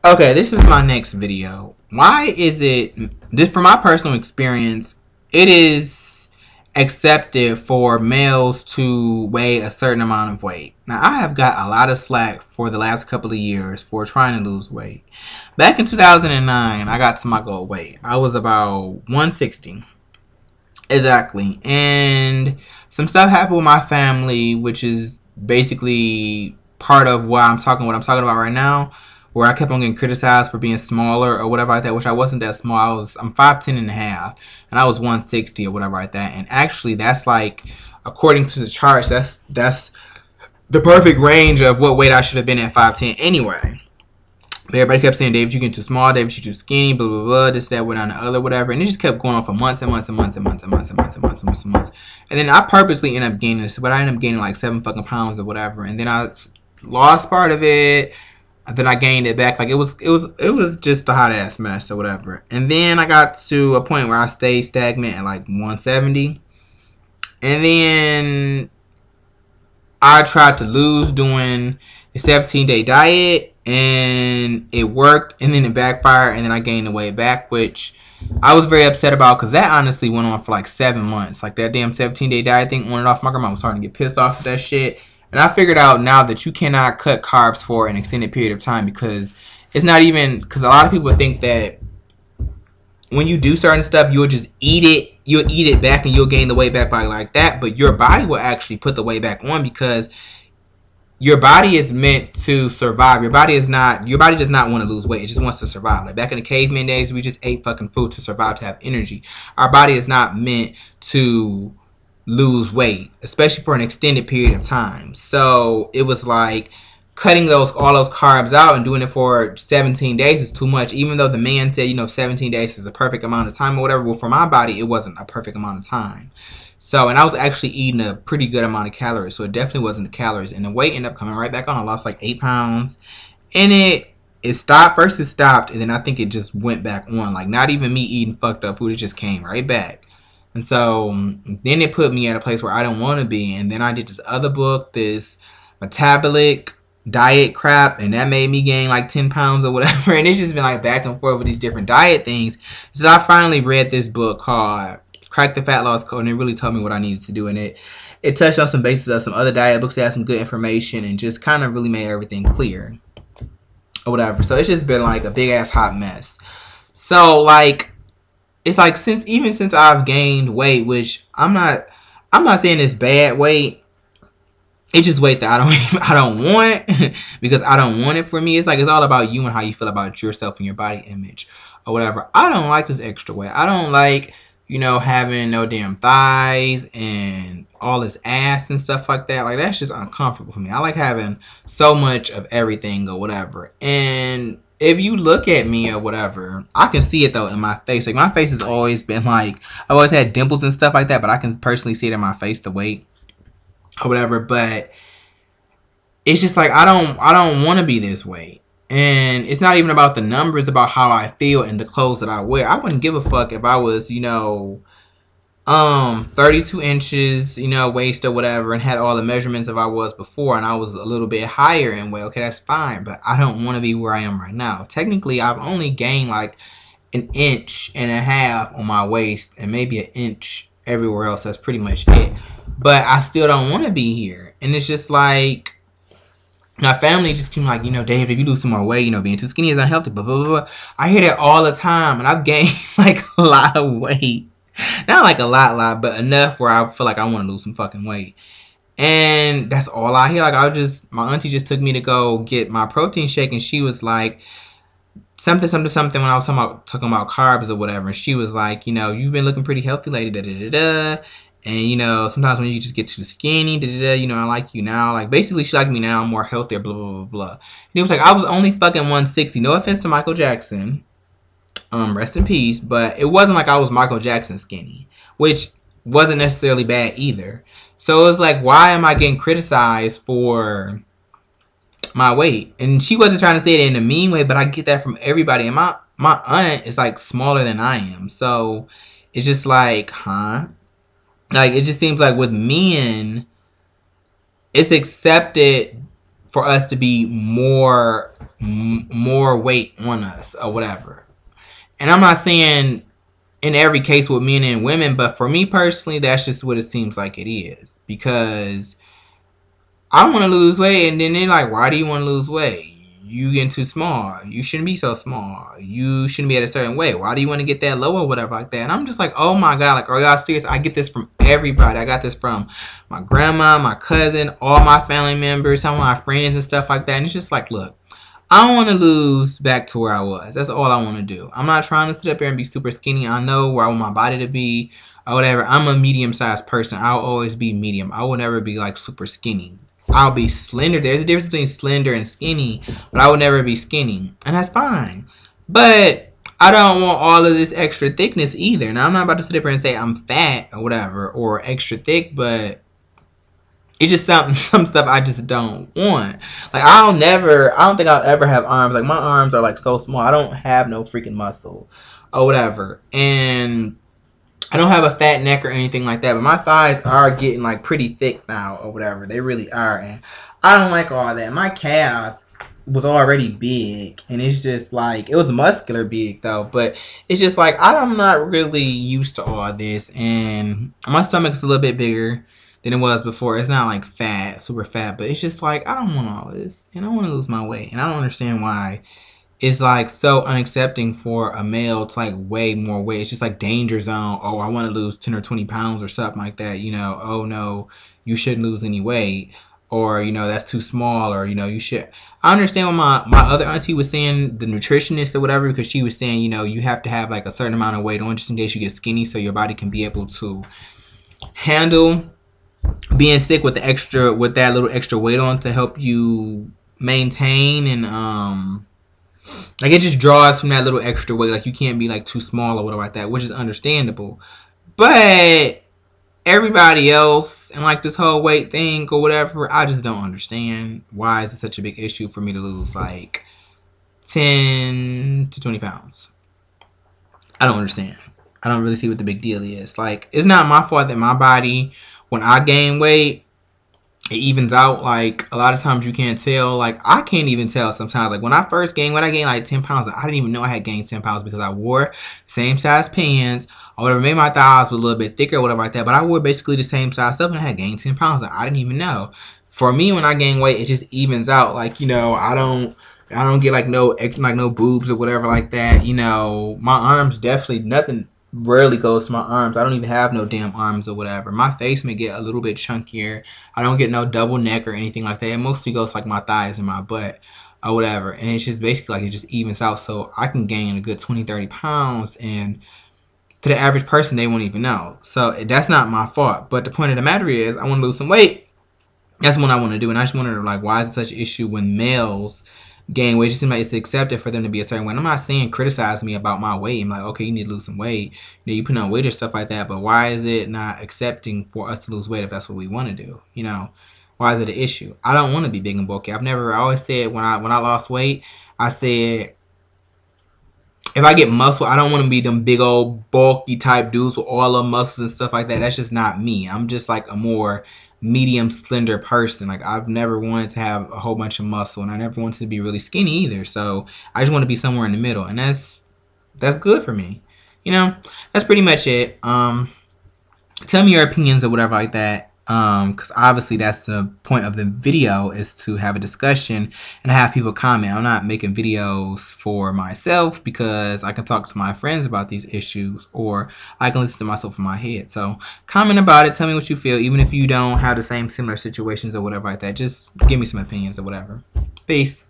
Okay, this is my next video. Why is it, this from my personal experience, it is accepted for males to weigh a certain amount of weight. Now, I have got a lot of slack for the last couple of years for trying to lose weight. Back in 2009, I got to my goal weight. I was about 160. Exactly. And some stuff happened with my family, which is basically part of what I'm talking about right now, where I kept on getting criticized for being smaller or whatever like that, which I wasn't that small. I'm 5'10" and a half, and I was 160 or whatever like that. And actually, that's like, according to the charts, that's the perfect range of what weight I should have been at 5'10" anyway. Everybody kept saying, David, you getting too small, David, you too skinny, blah, blah, blah, this, that, went on the other, whatever. And it just kept going on for months and months and months and months and months and months and months and months and months. And then I purposely ended up gaining this, but I ended up gaining like 7 fucking pounds or whatever. And then I lost part of it. And then I gained it back. Like it was just a hot ass mess or whatever. And then I got to a point where I stayed stagnant at like 170. And then I tried to lose doing a 17-day diet, and it worked, and then it backfired, and then I gained the weight back, which I was very upset about, because that honestly went on for like 7 months. Like that damn 17-day diet thing on and off. My grandma was starting to get pissed off at that shit. And I figured out now that you cannot cut carbs for an extended period of time, because it's not even, because a lot of people think that when you do certain stuff, you'll just eat it. You'll eat it back and you'll gain the weight back by like that. But your body will actually put the weight back on, because your body is meant to survive. Your body does not want to lose weight. It just wants to survive. Like back in the caveman days, we just ate fucking food to survive, to have energy. Our body is not meant to lose weight, especially for an extended period of time. So it was like cutting all those carbs out and doing it for 17 days is too much. Even though the man said, 17 days is a perfect amount of time or whatever. Well, for my body, it wasn't a perfect amount of time. So, and I was actually eating a pretty good amount of calories. So it definitely wasn't the calories. And the weight ended up coming right back on. I lost like 8 pounds. And it stopped. First it stopped. And then I think it just went back on. Like not even me eating fucked up food. It just came right back. And so then it put me at a place where I don't want to be. And then I did this other book, this metabolic diet crap, and that made me gain like 10 pounds or whatever. And it's just been like back and forth with these different diet things. So I finally read this book called Crack the Fat Loss Code, and it really told me what I needed to do. And it touched on some bases of some other diet books that had some good information and just kind of really made everything clear or whatever. So it's just been like a big ass hot mess. So like, it's like since I've gained weight, which I'm not saying it's bad weight. It's just weight that I don't want because I don't want it for me. It's like it's all about you and how you feel about yourself and your body image or whatever. I don't like this extra weight. I don't like, having no damn thighs and all this ass and stuff like that. Like that's just uncomfortable for me. I like having so much of everything or whatever. And if you look at me or whatever, I can see it though in my face. Like my face has always been like, I've always had dimples and stuff like that, but I can personally see it in my face, the weight or whatever. But it's just like I don't want to be this way. And it's not even about the numbers, it's about how I feel and the clothes that I wear. I wouldn't give a fuck if I was, 32 inches, waist or whatever, and had all the measurements of I was before, and I was a little bit higher in weight. Okay, that's fine, but I don't want to be where I am right now. Technically, I've only gained like 1.5 inches on my waist and maybe 1 inch everywhere else. That's pretty much it. But I still don't want to be here. And it's just like, my family just keep like, Dave, if you lose some more weight, being too skinny is unhealthy, blah, blah, blah. I hear that all the time, and I've gained like a lot of weight. Not like a lot, but enough where I feel like I want to lose some fucking weight. And that's all I hear. Like my auntie just took me to go get my protein shake, and she was like, something when I was talking about carbs or whatever. And she was like, you've been looking pretty healthy lately, da da da da. And, sometimes when you just get too skinny, I like you now. Like, basically, she liked me now. I'm more healthier, blah, blah, blah, blah. And he was like, I was only fucking 160. No offense to Michael Jackson. Rest in peace. But it wasn't like I was Michael Jackson skinny, which wasn't necessarily bad either. So it was like, why am I getting criticized for my weight? And she wasn't trying to say it in a mean way, but I get that from everybody. And my aunt is, like, smaller than I am. So it's just like, huh? Like, it just seems like with men, it's accepted for us to be more more weight on us or whatever. And I'm not saying in every case with men and women, but for me personally, that's just what it seems like it is. Because I want to lose weight, and then they're like, why do you want to lose weight? You getting too small. You shouldn't be so small. You shouldn't be at a certain weight. Why do you want to get that low or whatever like that? And I'm just like, oh my God, like, are y'all serious? I get this from everybody. I got this from my grandma, my cousin, all my family members, some of my friends and stuff like that. And it's just like, look, I want to lose back to where I was. That's all I want to do. I'm not trying to sit up here and be super skinny. I know where I want my body to be or whatever. I'm a medium-sized person. I'll always be medium. I will never be like super skinny. I'll be slender. There's a difference between slender and skinny, but I will never be skinny. And that's fine. But I don't want all of this extra thickness either. Now, I'm not about to sit up here and say I'm fat or whatever or extra thick, but it's just some stuff I just don't want. Like, I don't think I'll ever have arms. Like, my arms are like so small. I don't have no freaking muscle or whatever. And I don't have a fat neck or anything like that, but my thighs are getting like pretty thick now or whatever. They really are, and I don't like all that. My calf was already big, and it's just like, it was muscular big though, but it's just like, I'm not really used to all this, and my stomach is a little bit bigger than it was before. It's not like fat, super fat, but it's just like, I don't want all this, and I want to lose my weight, and I don't understand why it's like so unaccepting for a male to like weigh more weight. It's just like danger zone. Oh, I want to lose 10 or 20 pounds or something like that. You know, oh no, you shouldn't lose any weight. Or, you know, that's too small. Or, you know, you should. I understand what my other auntie was saying, the nutritionist or whatever, because she was saying, you know, you have to have like a certain amount of weight on just in case you get skinny, so your body can be able to handle being sick with that little extra weight on to help you maintain and like, it just draws from that little extra weight. Like, you can't be like too small or whatever like that, which is understandable. But everybody else and like this whole weight thing or whatever, I just don't understand why is it such a big issue for me to lose like 10 to 20 pounds. I don't understand. I don't really see what the big deal is. Like, it's not my fault that my body, when I gain weight, it evens out. Like, a lot of times you can't tell. Like, I can't even tell sometimes. Like, when I first gained, I gained like 10 pounds, I didn't even know I had gained 10 pounds because I wore same size pants or whatever. Maybe my thighs were a little bit thicker or whatever like that, but I wore basically the same size stuff and I had gained 10 pounds. I didn't even know. For me, when I gain weight, it just evens out. Like, you know, I don't get like no boobs or whatever like that. You know, my arms definitely, nothing rarely goes to my arms. I don't even have no damn arms or whatever. My face may get a little bit chunkier. I don't get no double neck or anything like that. It mostly goes like my thighs and my butt or whatever. And it's just basically like it just evens out. So I can gain a good 20, 30 pounds, and to the average person, they won't even know. So that's not my fault. But the point of the matter is, I want to lose some weight. That's what I want to do. And I just wonder, like, why is it such an issue when males gain weight? It just seems like it's accepted for them to be a certain way. And I'm not saying criticize me about my weight. I'm like, okay, you need to lose some weight. You know, you put on weight or stuff like that. But why is it not accepting for us to lose weight if that's what we want to do? You know, why is it an issue? I don't want to be big and bulky. I always said when I lost weight, I said, if I get muscle, I don't want to be them big old bulky type dudes with all the muscles and stuff like that. That's just not me. I'm just like a more medium slender person. Like, I've never wanted to have a whole bunch of muscle, and I never wanted to be really skinny either. So I just want to be somewhere in the middle, and that's good for me. You know, that's pretty much it. Tell me your opinions or whatever like that. Because obviously that's the point of the video, is to have a discussion and have people comment. I'm not making videos for myself because I can talk to my friends about these issues, or I can listen to myself in my head. So comment about it. Tell me what you feel, even if you don't have the same similar situations or whatever like that. Just give me some opinions or whatever. Peace.